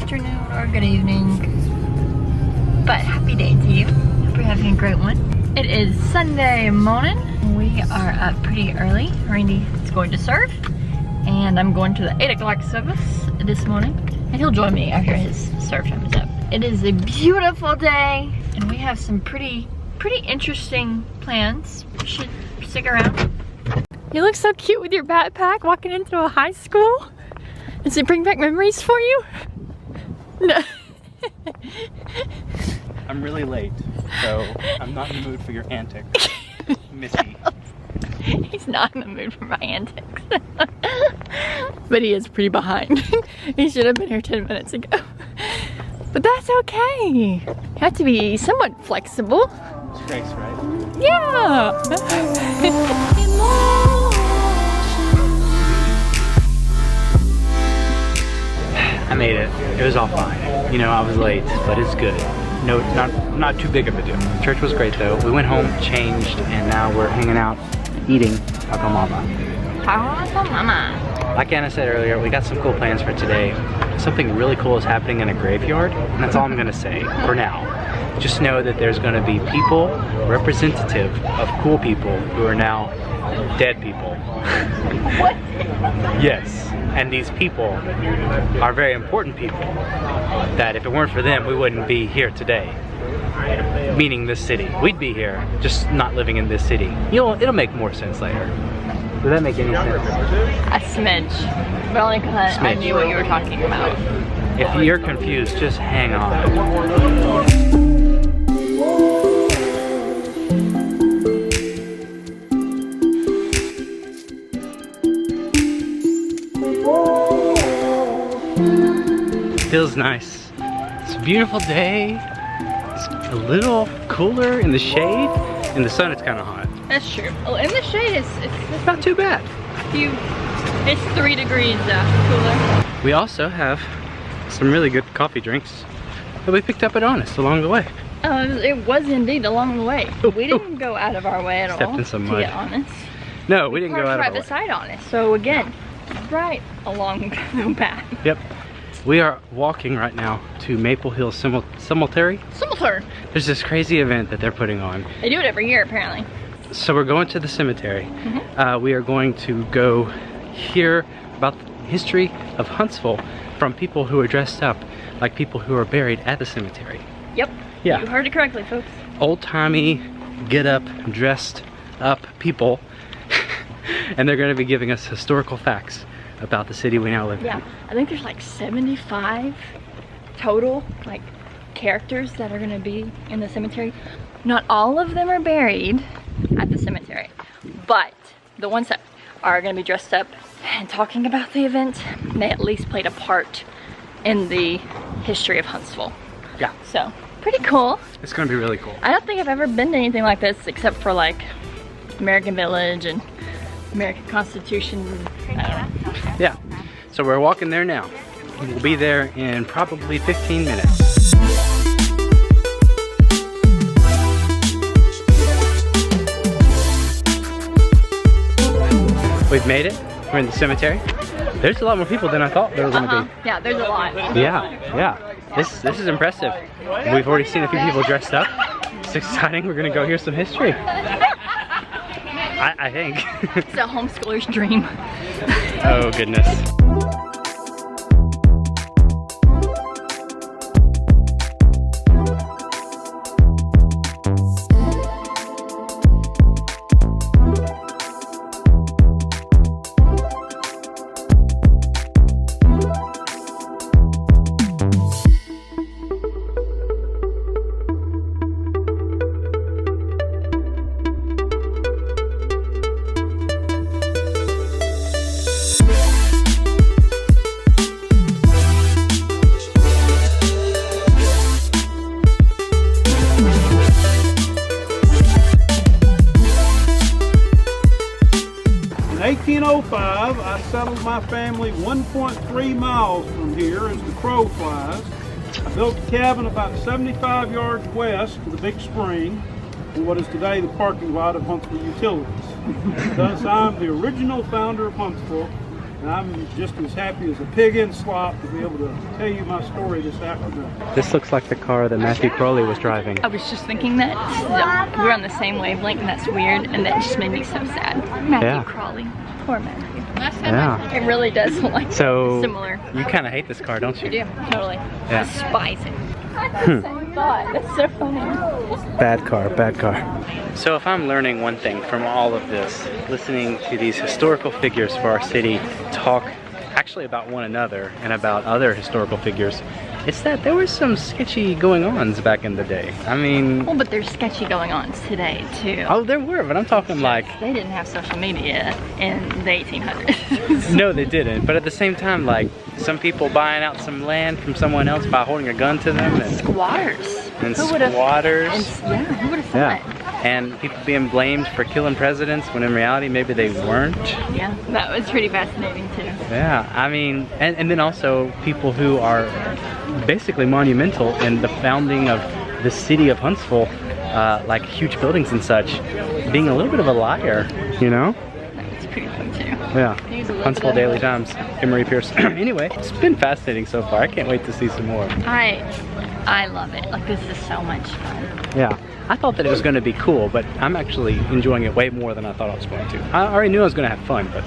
afternoon or good evening, but happy day to you. Hope you're having a great one. It is Sunday morning. We are up pretty early. Randy is going to serve, and I'm going to the 8 o'clock service this morning, and he'll join me after his serve time is up. It is a beautiful day, and we have some pretty interesting plans. You should stick around. You look so cute with your backpack walking into a high school. Does it bring back memories for you? No. I'm really late, so I'm not in the mood for your antics, Missy. He's not in the mood for my antics. But he is pretty behind. He should have been here 10 minutes ago. But that's okay. You have to be somewhat flexible. It's Grace, right? Yeah. I made it. It was all fine. You know, I was late, but it's good. No, not too big of a deal. Church was great though. We went home, changed, and now we're hanging out, eating taco mama. Taco mama. Like Anna said earlier, we got some cool plans for today. Something really cool is happening in a graveyard, and that's all I'm gonna say for now. Just know that there's gonna be people representative of cool people who are now dead people. What? Yes. And these people are very important people that if it weren't for them, we wouldn't be here today. Meaning this city. We'd be here, just not living in this city. It'll make more sense later. Does that make any sense? A smidge. But only because I knew what you were talking about. If you're confused, just hang on. Feels nice. It's a beautiful day. It's a little cooler in the shade. In the sun, it's kind of hot. That's true. Well, in the shade, it's Not too bad. It's 3 degrees cooler. We also have some really good coffee drinks that we picked up at Honest along the way. It was indeed along the way. We didn't go out of our way at all in some to mud. get Honest. No, we didn't go out of our way. Right beside Honest. So again, right along the path. Yep. We are walking right now to Maple Hill Cemetery. There's this crazy event that they're putting on. They do it every year, apparently. So we're going to the cemetery. We are going to go hear about the history of Huntsville from people who are dressed up like people who are buried at the cemetery. Yep. Yeah. You heard it correctly, folks. Old-timey, get up, dressed up people. And they're going to be giving us historical facts about the city we now live in. Yeah, I think there's like 75 total like characters that are gonna be in the cemetery. Not all of them are buried at the cemetery, but the ones that are gonna be dressed up and talking about the event, they at least played a part in the history of Huntsville. Yeah. So, pretty cool. It's gonna be really cool. I don't think I've ever been to anything like this except for like American Village and American Constitution. I don't know. Yeah, so we're walking there now. We'll be there in probably 15 minutes. We've made it. We're in the cemetery. There's a lot more people than I thought there were going to be. Yeah, there's a lot. Yeah. This is impressive. We've already seen a few people dressed up. It's exciting. We're going to go hear some history. I think. It's a homeschooler's dream. Oh, goodness. In 1805, I settled my family 1.3 miles from here as the crow flies. I built a cabin about 75 yards west of the big spring in what is today the parking lot of Huntsville Utilities. Thus, I'm the original founder of Huntsville, And I'm just as happy as a pig in slop to be able to tell you my story this afternoon. This looks like the car that Matthew Crowley was driving. I was just thinking that. So we're on the same wavelength, and that's weird, and that just made me so sad. Matthew Crowley. Poor Matthew. Yeah. It really does look like similar. You kind of hate this car, don't you? I do, totally. Yeah. Despise it. I had the same thought. That's so funny. Bad car, bad car. So if I'm learning one thing from all of this, listening to these historical figures for our city talk actually about one another and about other historical figures, it's that there was some sketchy going-ons back in the day. I mean... Well, but there's sketchy going-ons today, too. Oh, there were, but I'm talking like... They didn't have social media in the 1800s. No, they didn't. But at the same time, like, some people buying out some land from someone else by holding a gun to them. And squatters. And who squatters. Yeah, who would have thought? And people being blamed for killing presidents when in reality maybe they weren't. Yeah, that was pretty fascinating too. Yeah, I mean, and then also people who are basically monumental in the founding of the city of Huntsville, like huge buildings and such, being a little bit of a liar, you know? That's pretty fun too. Yeah, Huntsville Daily Times, Emery Pierce. Anyway, it's been fascinating so far. I can't wait to see some more. I love it. Like, this is so much fun. Yeah. I thought that it was going to be cool, but I'm actually enjoying it way more than I thought I was going to. I already knew I was going to have fun, but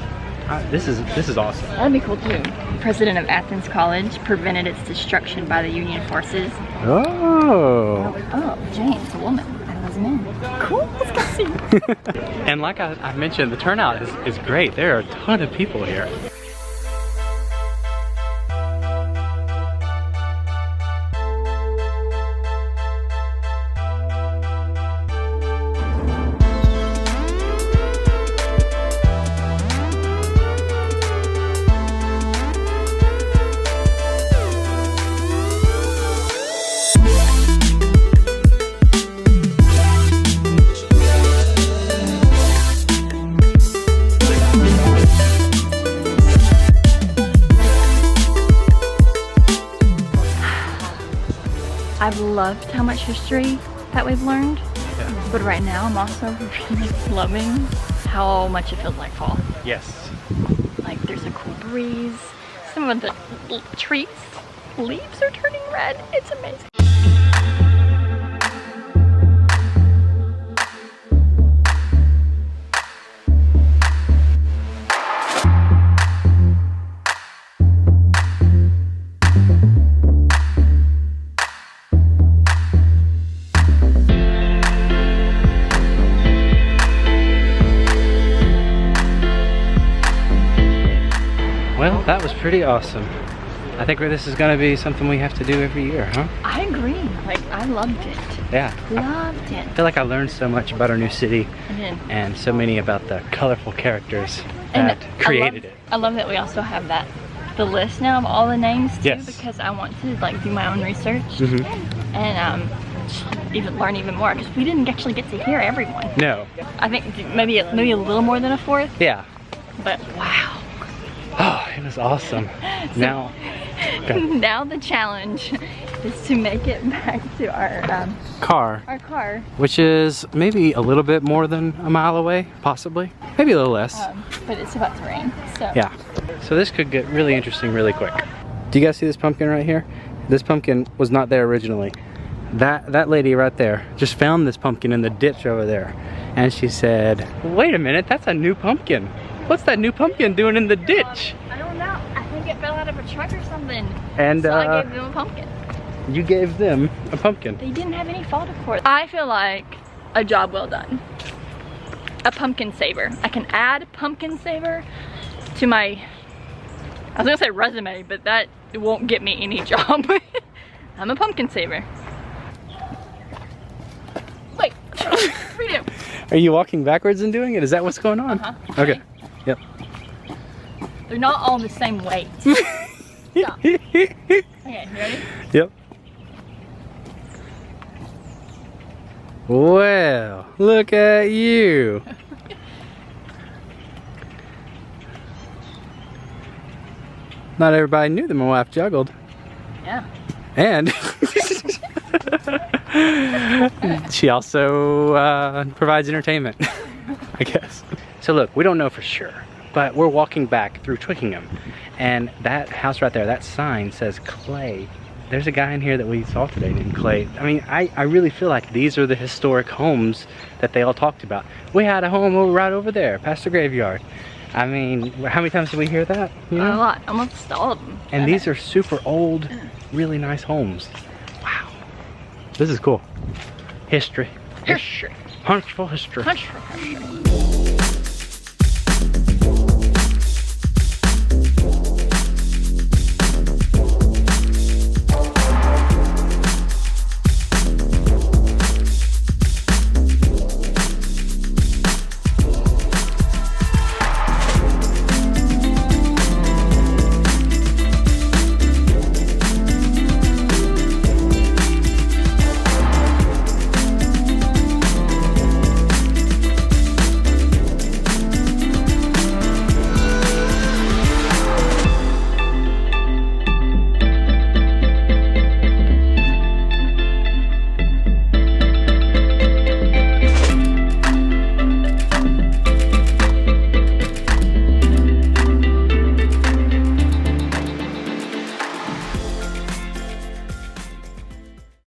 this is awesome. That'd be cool too. President of Athens College prevented its destruction by the Union forces. Oh. Oh, James, a woman. I was a man. Cool, let's go see. And like I mentioned, the turnout is great. There are a ton of people here. I've loved how much history that we've learned, but right now I'm also really loving how much it feels like fall. Yes. Like, there's a cool breeze. Some of the trees, leaves are turning red. It's amazing. Well, that was pretty awesome. I think this is going to be something we have to do every year, huh? I agree. Like, I loved it. Yeah. Loved it. I feel like I learned so much about our new city. I did. And so many about the colorful characters that created it. I love that we also have the list now of all the names too, Yes. because I want to like do my own research Mm-hmm. and even learn even more, because we didn't actually get to hear everyone. No. I think maybe a little more than a fourth. Yeah. But wow. Oh, it was awesome. Now, now the challenge is to make it back to our car, which is maybe a little bit more than a mile away, possibly, maybe a little less. But it's about to rain, so. Yeah. So this could get really interesting really quick. Do you guys see this pumpkin right here? This pumpkin was not there originally. That lady right there just found this pumpkin in the ditch over there, and she said, "Wait a minute, that's a new pumpkin. What's that new pumpkin doing in the ditch?" I don't know. I think it fell out of a truck or something. And so I gave them a pumpkin. You gave them a pumpkin. They didn't have any fault for it. I feel like a job well done. A pumpkin saver. I can add pumpkin saver to my, I was gonna say resume, but that won't get me any job. I'm a pumpkin saver. Wait, freedom. Are you walking backwards and doing it? Is that what's going on? Uh-huh. Okay. Yep. They're not all the same weight. Stop. Okay, you ready? Yep. Well, look at you. Not everybody knew that my wife juggled. Yeah. And she also provides entertainment, I guess. So look, we don't know for sure, But we're walking back through Twickenham, and that house right there, that sign says Clay. There's a guy in here that we saw today named Clay. I mean, I really feel like these are the historic homes that they all talked about. We had a home right over there, past the graveyard. I mean, how many times did we hear that? You know? A lot, almost all of them. And these are super old, really nice homes. Wow. This is cool. History. History. Huntsville history. Huntsville history.